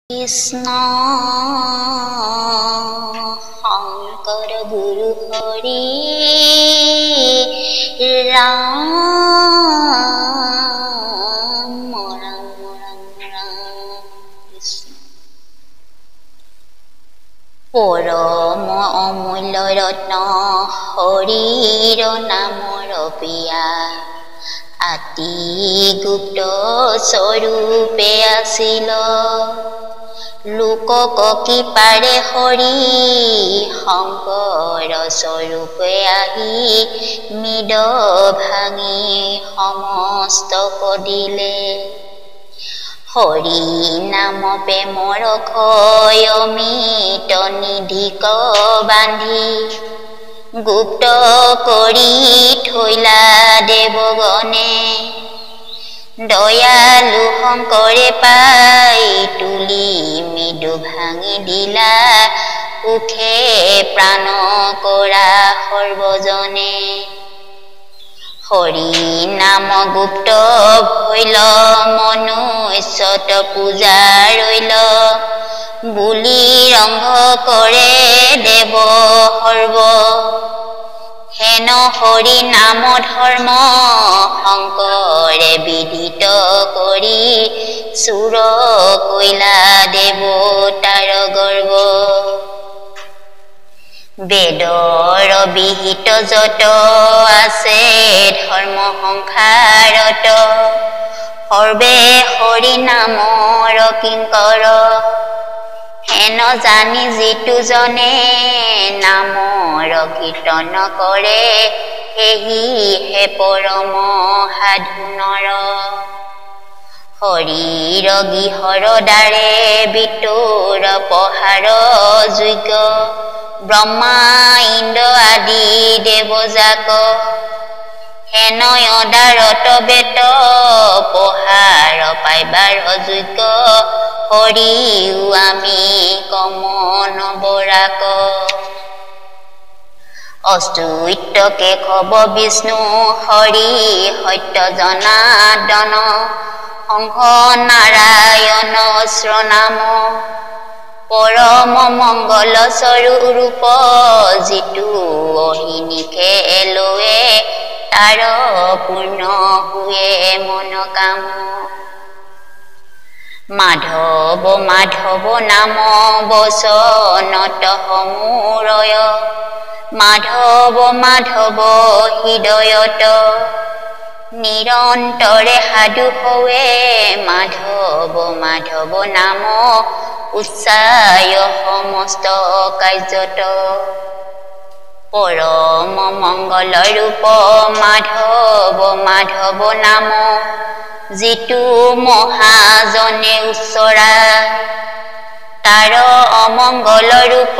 কৃষ্ণ শংকৰ গুৰু হৰি ৰাম ৰাম ৰাম ৰাম কৃষ্ণ পৰম অমূল্য ৰত্ন হৰিৰ নামৰ পিয়া আতি গুপ্ত স্বৰূপে আছিল লোকক কি পাৰে হৰি শংকৰ স্বৰূপে আহি মৃদ ভাঙি সমস্তক দিলে হৰি নাম প্ৰেমৰ ক্ষয় অমিত নিধিক বান্ধি গুপ্ত কৰি থৈলা দেৱগণে দয়ালু শংকৰে পাই তুলি মৃদু ভাঙি দিলা সুখে প্ৰাণ কৰা সৰ্বজনে হৰি নাম গুপ্ত ভৈল মনুষ্যত পূজা ৰৈল বুলি ৰংঘ কৰে দেৱ সৰ্ব হেন হৰি নাম ধৰ্ম শংকৰে বিদিত কৰি চুৰ কৈলা দেৱতাৰ গৰ্ব বেদৰ বিহিত যত আছে ধৰ্ম সংসাৰত সৰ্বে হৰি নামৰ কিংকৰ হেন জানি যিটো জনে নামৰ কীৰ্তন কৰে সেহি হে পৰম সাধুনৰ হৰিৰ গৃহৰ দ্বাৰে বিতোৰ পহাৰ যোগ্য ব্ৰহ্মা ইন্দ্ৰ আদি দেৱযাক হেন অদাৰত বেত পহাৰ পাইবাৰ যোগ্য হৰিও আমি কমন বৰাক অচ্যুত কেশৱ বিষ্ণু হৰি সত্য জনাৰ্দন শংখ নাৰায়ণ শ্ৰনাম পৰম মংগল স্বৰূপ যিটো অহিনিশে লয়ে তাৰ পূৰ্ণ huye মন কাম মাধৱ মাধৱ নাম বচনত সমুৰয় মাধৱ মাধৱ হৃদয়ত নিৰন্তৰে সাধু হৱে মাধৱ মাধৱ নাম উচ্চায় সমস্ত কাৰ্যত পৰম মংগল ৰূপ মাধৱ মাধৱ নাম যিটো মহাজনে উচ্চৰা তাৰ অমংগল ৰূপ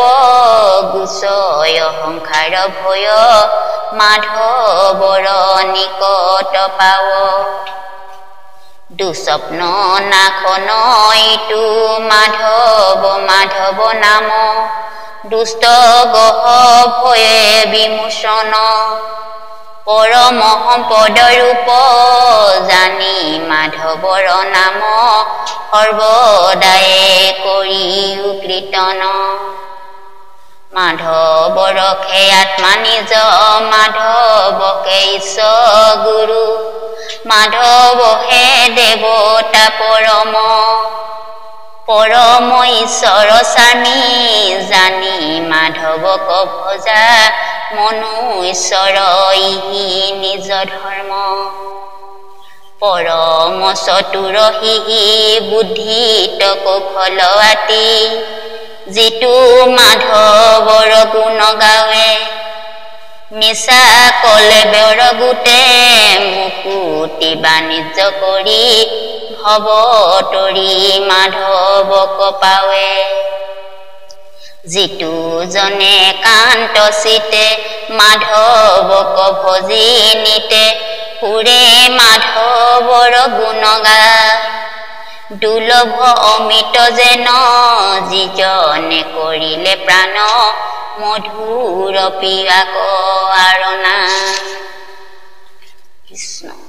গুচয় সংসাৰ ভয় মাধৱৰ নিকট পাৱ দুস্বপ্ন নাখন ইটো মাধৱ মাধৱ নাম দুষ্ট গহ ভয়ে বিমোচন পৰম সম্পদ ৰূপ জানি মাধৱৰ নাম সৰ্বদায়ে কৰিও কীৰ্তন মাধৱৰ খে আত্মা নিজ মাধৱকে ঈশ্বৰ গুৰু মাধৱ হে দেৱতা পৰম পৰম ঈশ্বৰ স্বামী জানি মাধৱক ভজা মনো ঈশ্বৰ ইহি নিজ ধৰ্ম পৰম চতুৰ হিহি বুদ্ধিত কৌশল আতি যিটো মাধৱৰ গুণ গাৱে নিশা কলেবৰ গোটে মুকুতি বাণিজ্য কৰি ভৱ তৰি মাধৱক পাৱে যিটো জনে কান্ত চিতে মাধৱক ভজি নিতে ফুৰে মাধৱৰ গুণ গায় দুৰ্লভ অমিত যেন যিজনে কৰিলে প্ৰাণ মধুৰ পিয়াক আৰণা কৃষ্ণ